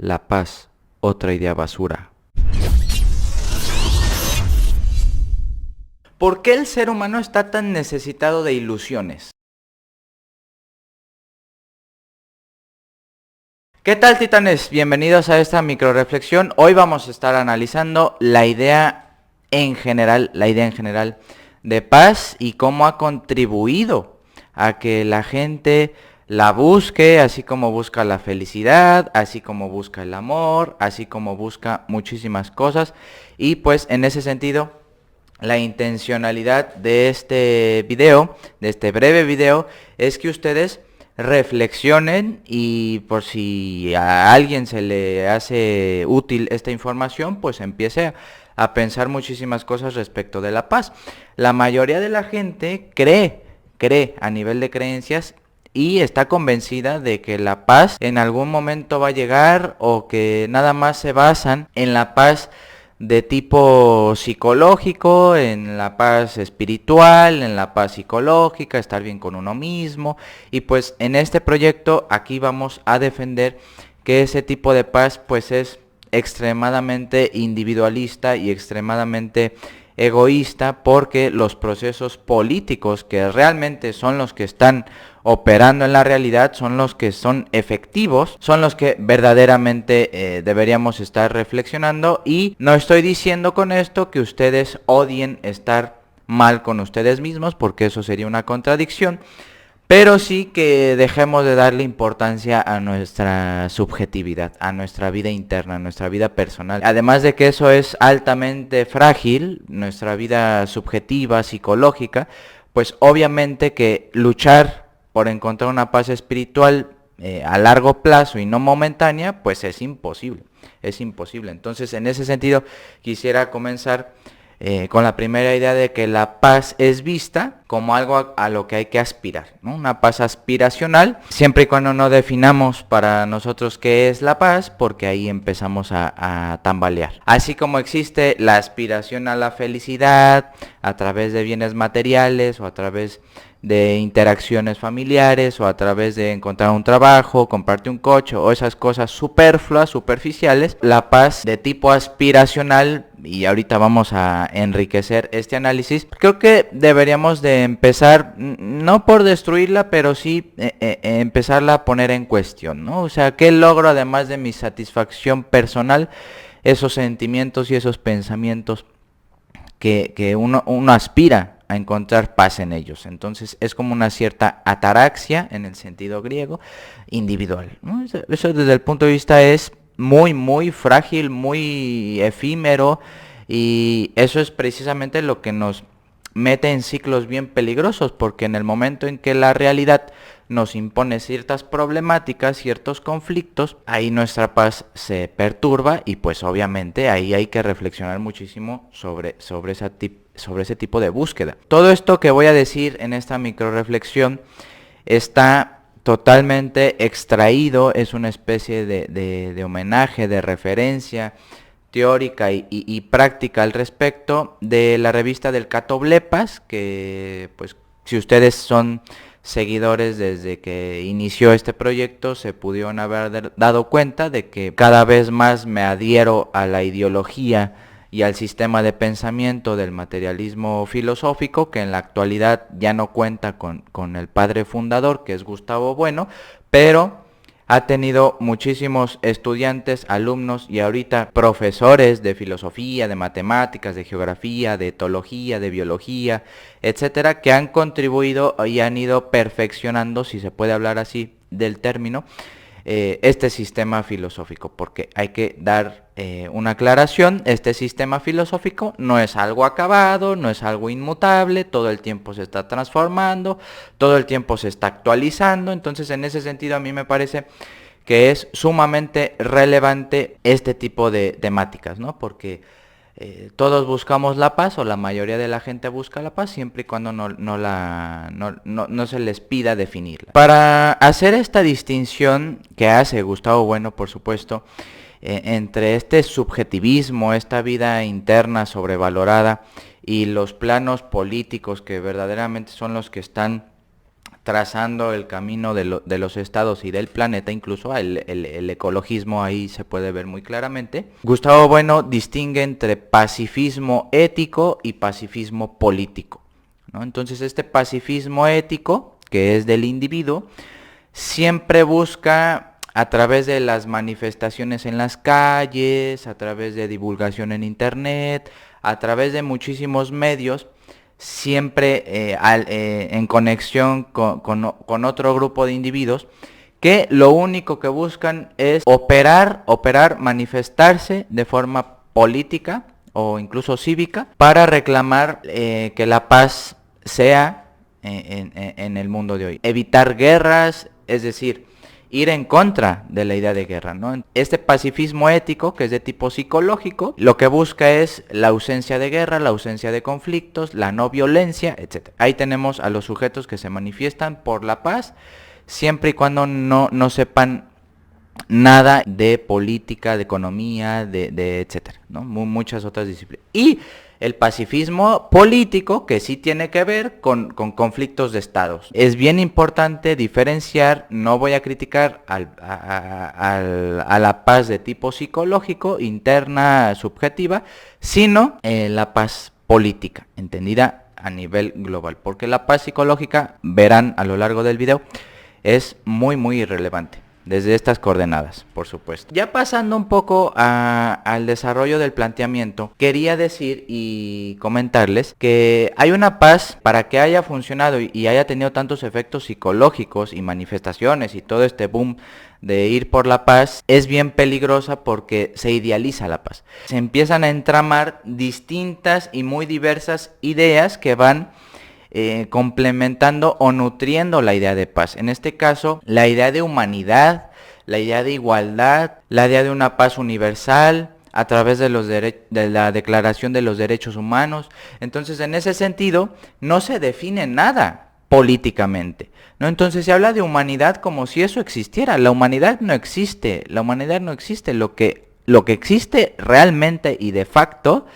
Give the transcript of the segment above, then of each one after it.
La paz, otra idea basura. ¿Por qué el ser humano está tan necesitado de ilusiones? ¿Qué tal, titanes? Bienvenidos a esta microreflexión. Hoy vamos a estar analizando la idea en general de paz y cómo ha contribuido a que la gente la busque, así como busca la felicidad, así como busca el amor, así como busca muchísimas cosas. Y pues en ese sentido, la intencionalidad de este video, de este breve video, es que ustedes reflexionen y por si a alguien se le hace útil esta información, pues empiece a pensar muchísimas cosas respecto de la paz. La mayoría de la gente cree a nivel de creencias y está convencida de que la paz en algún momento va a llegar o que nada más se basan en la paz de tipo psicológico, en la paz espiritual, en la paz psicológica, estar bien con uno mismo. Y pues en este proyecto aquí vamos a defender que ese tipo de paz pues es extremadamente individualista y extremadamente egoísta, porque los procesos políticos que realmente son los que están operando en la realidad, son los que son efectivos, son los que verdaderamente deberíamos estar reflexionando. Y no estoy diciendo con esto que ustedes odien estar mal con ustedes mismos, porque eso sería una contradicción, pero sí que dejemos de darle importancia a nuestra subjetividad, a nuestra vida interna, a nuestra vida personal. Además de que eso es altamente frágil, nuestra vida subjetiva, psicológica, pues obviamente que luchar por encontrar una paz espiritual a largo plazo y no momentánea, pues es imposible, es imposible. Entonces, en ese sentido, quisiera comenzar con la primera idea de que la paz es vista como algo a lo que hay que aspirar, ¿no? Una paz aspiracional, siempre y cuando no definamos para nosotros qué es la paz, porque ahí empezamos a tambalear. Así como existe la aspiración a la felicidad a través de bienes materiales o a través de interacciones familiares o a través de encontrar un trabajo, comprarte un coche o esas cosas superfluas, superficiales, la paz de tipo aspiracional, y ahorita vamos a enriquecer este análisis, creo que deberíamos de empezar, no por destruirla, pero sí empezarla a poner en cuestión, ¿no? O sea, ¿qué logro además de mi satisfacción personal? Esos sentimientos y esos pensamientos que uno aspira a encontrar paz en ellos. Entonces es como una cierta ataraxia en el sentido griego individual, ¿no? Eso desde el punto de vista es muy frágil, muy efímero, y eso es precisamente lo que nos mete en ciclos bien peligrosos, porque en el momento en que la realidad nos impone ciertas problemáticas, ciertos conflictos, ahí nuestra paz se perturba y pues obviamente ahí hay que reflexionar muchísimo sobre ese tipo de búsqueda. Todo esto que voy a decir en esta micro reflexión está totalmente extraído, es una especie de homenaje, de referencia teórica y práctica al respecto de la revista del Cato Blepas, que pues si ustedes son seguidores desde que inició este proyecto se pudieron haber dado cuenta de que cada vez más me adhiero a la ideología y al sistema de pensamiento del materialismo filosófico, que en la actualidad ya no cuenta con el padre fundador, que es Gustavo Bueno, pero ha tenido muchísimos estudiantes, alumnos y ahorita profesores de filosofía, de matemáticas, de geografía, de etología, de biología, etcétera, que han contribuido y han ido perfeccionando, si se puede hablar así del término, este sistema filosófico, porque hay que dar una aclaración. Este sistema filosófico no es algo acabado, no es algo inmutable, todo el tiempo se está transformando, todo el tiempo se está actualizando. Entonces en ese sentido a mí me parece que es sumamente relevante este tipo de temáticas, ¿no? Porque todos buscamos la paz, o la mayoría de la gente busca la paz, siempre y cuando no se les pida definirla. Para hacer esta distinción que hace Gustavo Bueno, por supuesto, entre este subjetivismo, esta vida interna sobrevalorada, y los planos políticos que verdaderamente son los que están trazando el camino de los estados y del planeta, incluso el ecologismo ahí se puede ver muy claramente. Gustavo Bueno distingue entre pacifismo ético y pacifismo político, ¿no? Entonces este pacifismo ético, que es del individuo, siempre busca a través de las manifestaciones en las calles, a través de divulgación en internet, a través de muchísimos medios, siempre en conexión con otro grupo de individuos, que lo único que buscan es operar, manifestarse de forma política o incluso cívica para reclamar que la paz sea en el mundo de hoy. Evitar guerras, es decir, ir en contra de la idea de guerra, ¿no? Este pacifismo ético, que es de tipo psicológico, lo que busca es la ausencia de guerra, la ausencia de conflictos, la no violencia, etc. Ahí tenemos a los sujetos que se manifiestan por la paz, siempre y cuando no sepan nada de política, de economía, de etcétera, ¿no? Muchas otras disciplinas. Y el pacifismo político, que sí tiene que ver con conflictos de estados. Es bien importante diferenciar, no voy a criticar a la paz de tipo psicológico, interna, subjetiva, sino la paz política, entendida a nivel global. Porque la paz psicológica, verán a lo largo del video, es muy irrelevante. Desde estas coordenadas, por supuesto. Ya pasando un poco al desarrollo del planteamiento, quería decir y comentarles que hay una paz, para que haya funcionado y haya tenido tantos efectos psicológicos y manifestaciones y todo este boom de ir por la paz, es bien peligrosa porque se idealiza la paz. Se empiezan a entramar distintas y muy diversas ideas que van complementando o nutriendo la idea de paz. En este caso, la idea de humanidad, la idea de igualdad, la idea de una paz universal a través de la Declaración de los Derechos Humanos. Entonces, en ese sentido, no se define nada políticamente, ¿no? Entonces se habla de humanidad como si eso existiera. La humanidad no existe. Lo que existe realmente y de facto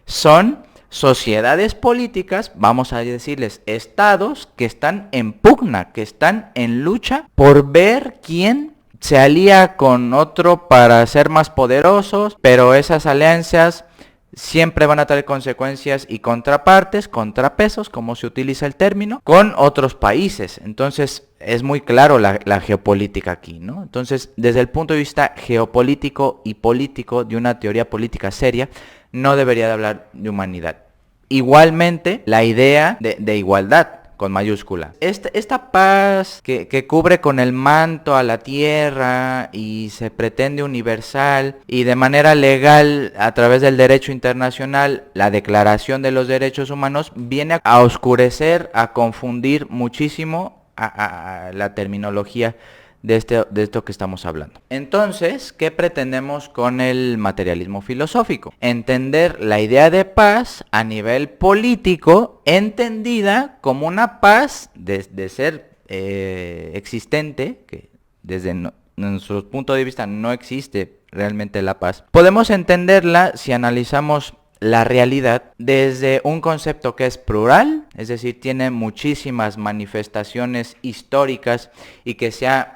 son sociedades políticas, vamos a decirles estados, que están en pugna, que están en lucha por ver quién se alía con otro para ser más poderosos, pero esas alianzas siempre van a traer consecuencias y contrapartes, contrapesos, como se utiliza el término, con otros países. Entonces es muy claro la geopolítica aquí, ¿no? Entonces, desde el punto de vista geopolítico y político de una teoría política seria, no debería de hablar de humanidad. Igualmente, la idea de igualdad, con mayúscula. Esta paz que cubre con el manto a la tierra y se pretende universal y de manera legal a través del derecho internacional, la Declaración de los Derechos Humanos, viene a oscurecer, a confundir muchísimo a la terminología de esto que estamos hablando. Entonces, ¿qué pretendemos con el materialismo filosófico? Entender la idea de paz a nivel político, entendida como una paz de ser existente, que desde nuestro punto de vista no existe realmente la paz. Podemos entenderla si analizamos la realidad desde un concepto que es plural, es decir, tiene muchísimas manifestaciones históricas y que se ha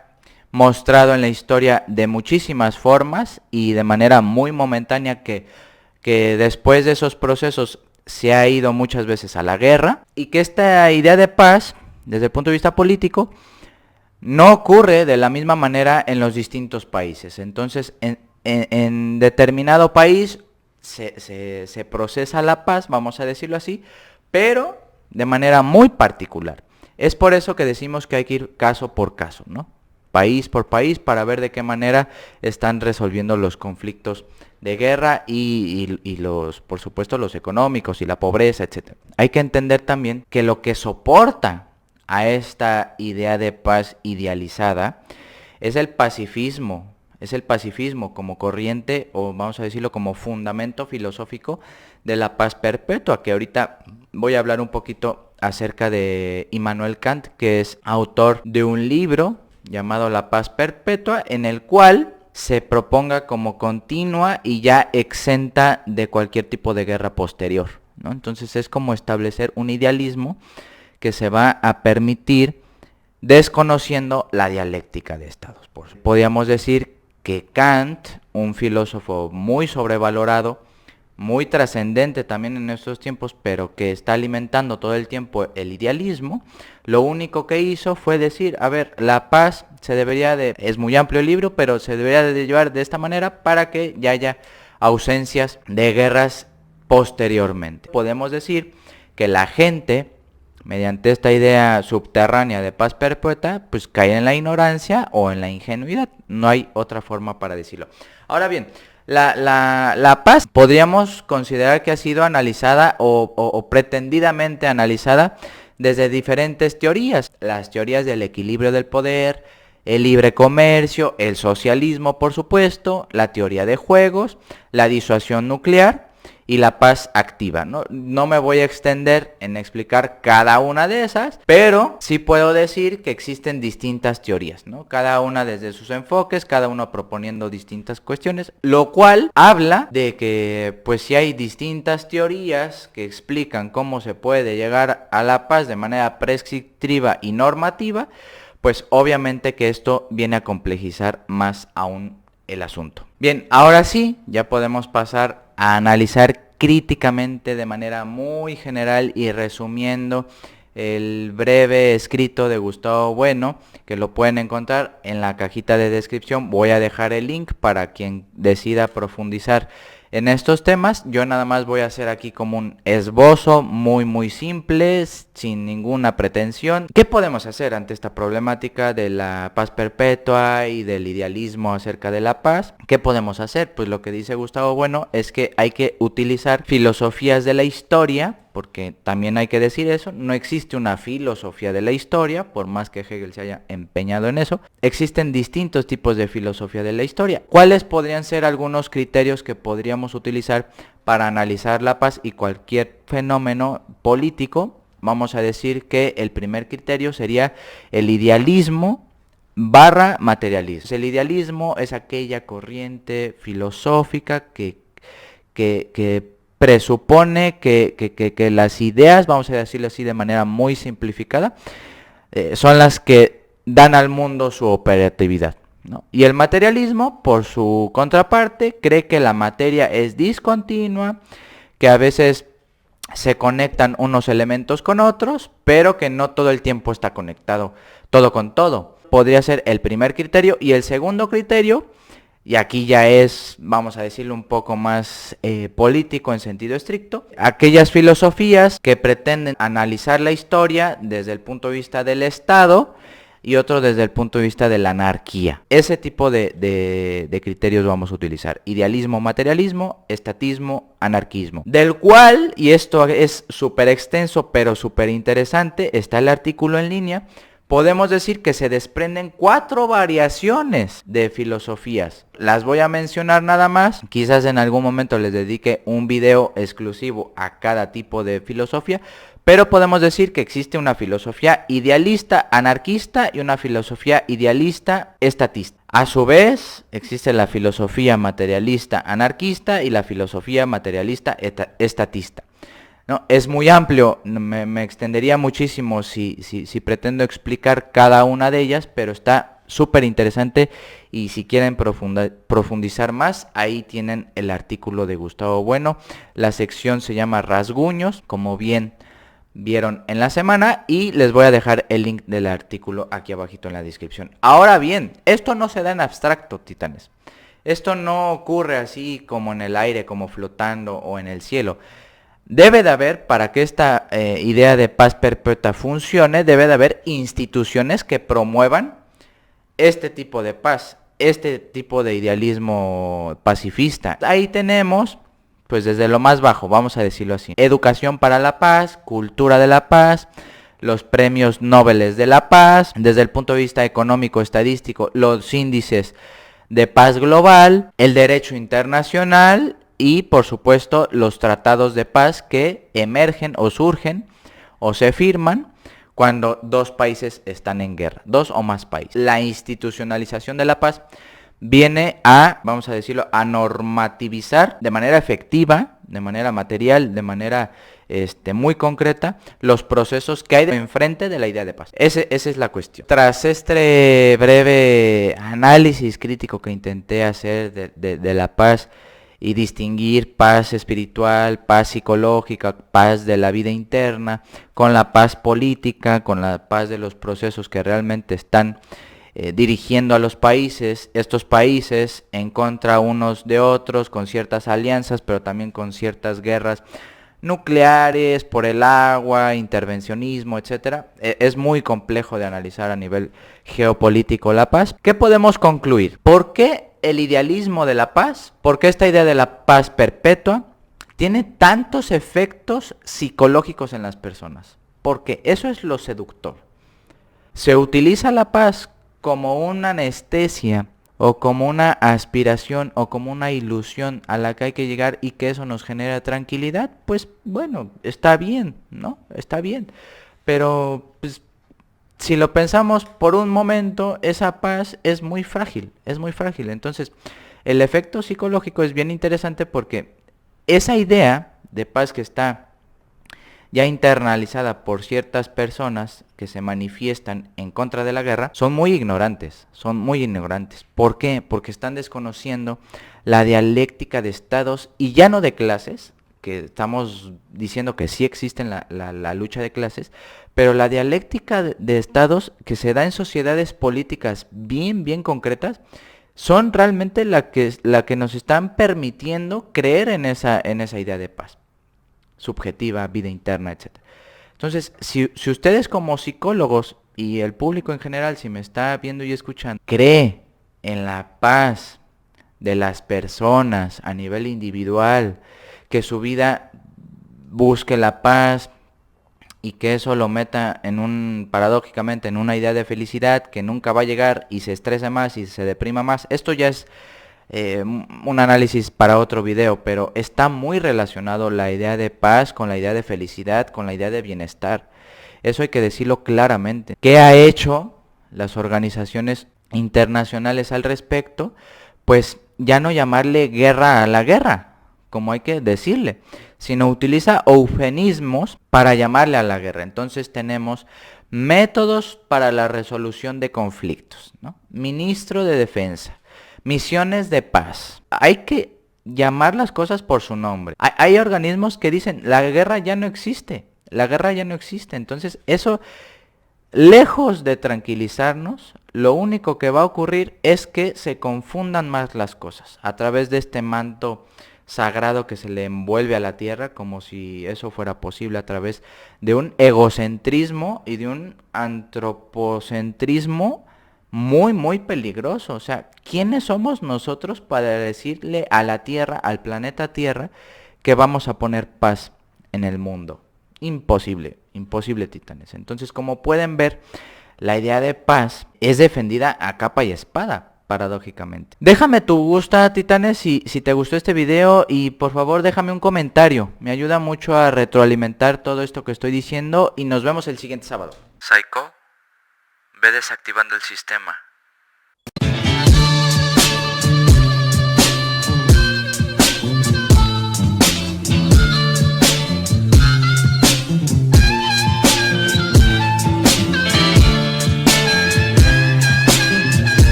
mostrado en la historia de muchísimas formas y de manera muy momentánea, que después de esos procesos se ha ido muchas veces a la guerra, y que esta idea de paz, desde el punto de vista político, no ocurre de la misma manera en los distintos países. Entonces, en determinado país se procesa la paz, vamos a decirlo así, pero de manera muy particular. Es por eso que decimos que hay que ir caso por caso, ¿no? País por país, para ver de qué manera están resolviendo los conflictos de guerra y los, por supuesto, los económicos y la pobreza, etc. Hay que entender también que lo que soporta a esta idea de paz idealizada es el pacifismo. Es el pacifismo como corriente, o vamos a decirlo como fundamento filosófico de la paz perpetua, que ahorita voy a hablar un poquito acerca de Immanuel Kant, que es autor de un libro llamado La Paz Perpetua, en el cual se proponga como continua y ya exenta de cualquier tipo de guerra posterior, ¿no? Entonces es como establecer un idealismo que se va a permitir desconociendo la dialéctica de estados. Podríamos decir que Kant, un filósofo muy sobrevalorado, muy trascendente también en estos tiempos, pero que está alimentando todo el tiempo el idealismo, lo único que hizo fue decir, a ver, la paz es muy amplio el libro, pero se debería de llevar de esta manera para que ya haya ausencias de guerras posteriormente. Podemos decir que la gente, mediante esta idea subterránea de paz perpetua, pues cae en la ignorancia o en la ingenuidad. No hay otra forma para decirlo. Ahora bien, la paz podríamos considerar que ha sido analizada o pretendidamente analizada desde diferentes teorías. Las teorías del equilibrio del poder, el libre comercio, el socialismo, por supuesto, la teoría de juegos, la disuasión nuclear y la paz activa. No me voy a extender en explicar cada una de esas, pero sí puedo decir que existen distintas teorías, ¿no? Cada una desde sus enfoques, cada uno proponiendo distintas cuestiones, lo cual habla de que pues si hay distintas teorías que explican cómo se puede llegar a la paz de manera prescriptiva y normativa, pues obviamente que esto viene a complejizar más aún el asunto. Bien, ahora sí, ya podemos pasar a analizar críticamente de manera muy general y resumiendo el breve escrito de Gustavo Bueno, que lo pueden encontrar en la cajita de descripción. Voy a dejar el link para quien decida profundizar en estos temas. Yo nada más voy a hacer aquí como un esbozo muy simple, sin ninguna pretensión. ¿Qué podemos hacer ante esta problemática de la paz perpetua y del idealismo acerca de la paz? ¿Qué podemos hacer? Pues lo que dice Gustavo Bueno es que hay que utilizar filosofías de la historia, porque también hay que decir eso, no existe una filosofía de la historia, por más que Hegel se haya empeñado en eso. Existen distintos tipos de filosofía de la historia. ¿Cuáles podrían ser algunos criterios que podríamos utilizar para analizar la paz y cualquier fenómeno político? Vamos a decir que el primer criterio sería el idealismo / materialismo. El idealismo es aquella corriente filosófica que presupone que las ideas, vamos a decirlo así de manera muy simplificada, son las que dan al mundo su operatividad, ¿no? Y el materialismo, por su contraparte, cree que la materia es discontinua, que a veces se conectan unos elementos con otros, pero que no todo el tiempo está conectado todo con todo. Podría ser el primer criterio. Y el segundo criterio, y aquí ya es, vamos a decirlo un poco más político en sentido estricto, aquellas filosofías que pretenden analizar la historia desde el punto de vista del Estado y otro desde el punto de vista de la anarquía. Ese tipo de criterios vamos a utilizar: idealismo, materialismo, estatismo, anarquismo. Del cual, y esto es súper extenso pero súper interesante, está el artículo en línea. Podemos decir que se desprenden 4 variaciones de filosofías. Las voy a mencionar nada más. Quizás en algún momento les dedique un video exclusivo a cada tipo de filosofía. Pero podemos decir que existe una filosofía idealista anarquista y una filosofía idealista estatista. A su vez, existe la filosofía materialista anarquista y la filosofía materialista estatista. No, es muy amplio, me extendería muchísimo si pretendo explicar cada una de ellas, pero está súper interesante y si quieren profundizar más, ahí tienen el artículo de Gustavo Bueno. La sección se llama Rasguños, como bien vieron en la semana, y les voy a dejar el link del artículo aquí abajito en la descripción. Ahora bien, esto no se da en abstracto, titanes. Esto no ocurre así como en el aire, como flotando o en el cielo. Debe de haber, para que esta idea de paz perpetua funcione, debe de haber instituciones que promuevan este tipo de paz, este tipo de idealismo pacifista. Ahí tenemos, pues desde lo más bajo, vamos a decirlo así: educación para la paz, cultura de la paz, los premios Nobel de la paz, desde el punto de vista económico, estadístico, los índices de paz global, el derecho internacional y por supuesto los tratados de paz que emergen o surgen o se firman cuando dos países están en guerra, 2 o más países. La institucionalización de la paz viene a, vamos a decirlo, a normativizar de manera efectiva, de manera material, de manera muy concreta los procesos que hay enfrente de la idea de paz. Esa es la cuestión. Tras este breve análisis crítico que intenté hacer de la paz y distinguir paz espiritual, paz psicológica, paz de la vida interna, con la paz política, con la paz de los procesos que realmente están dirigiendo a los países, estos países en contra unos de otros, con ciertas alianzas, pero también con ciertas guerras nucleares, por el agua, intervencionismo, etcétera. Es muy complejo de analizar a nivel geopolítico la paz. ¿Qué podemos concluir? ¿Por qué el idealismo de la paz? ¿Por qué esta idea de la paz perpetua tiene tantos efectos psicológicos en las personas? Porque eso es lo seductor. Se utiliza la paz como una anestesia o como una aspiración o como una ilusión a la que hay que llegar y que eso nos genera tranquilidad, pues bueno, está bien, ¿no? Está bien. Pero pues, si lo pensamos por un momento, esa paz es muy frágil, es muy frágil. Entonces, el efecto psicológico es bien interesante porque esa idea de paz que está ya internalizada por ciertas personas que se manifiestan en contra de la guerra, son muy ignorantes, son muy ignorantes. ¿Por qué? Porque están desconociendo la dialéctica de estados y ya no de clases, que estamos diciendo que sí existe la lucha de clases, pero la dialéctica de estados que se da en sociedades políticas bien concretas, son realmente la que nos están permitiendo creer en esa idea de paz subjetiva, vida interna, etc. Entonces, si ustedes como psicólogos y el público en general, si me está viendo y escuchando, cree en la paz de las personas a nivel individual, que su vida busque la paz y que eso lo meta paradójicamente, en una idea de felicidad que nunca va a llegar y se estrese más y se deprima más, esto ya es un análisis para otro video, pero está muy relacionado la idea de paz con la idea de felicidad, con la idea de bienestar. Eso hay que decirlo claramente. ¿Qué ha hecho las organizaciones internacionales al respecto? Pues ya no llamarle guerra a la guerra, como hay que decirle, sino utiliza eufemismos para llamarle a la guerra. Entonces tenemos métodos para la resolución de conflictos, ¿no? Ministro de Defensa, misiones de paz. Hay que llamar las cosas por su nombre. Hay organismos que dicen, la guerra ya no existe. La guerra ya no existe. Entonces, eso, lejos de tranquilizarnos, lo único que va a ocurrir es que se confundan más las cosas. A través de este manto sagrado que se le envuelve a la tierra, como si eso fuera posible, a través de un egocentrismo y de un antropocentrismo muy peligroso. O sea, ¿quiénes somos nosotros para decirle a la Tierra, al planeta Tierra, que vamos a poner paz en el mundo? Imposible, imposible, titanes. Entonces, como pueden ver, la idea de paz es defendida a capa y espada, paradójicamente. Déjame tu gusta, titanes, si te gustó este video, y por favor déjame un comentario. Me ayuda mucho a retroalimentar todo esto que estoy diciendo y nos vemos el siguiente sábado. Psycho, ve desactivando el sistema.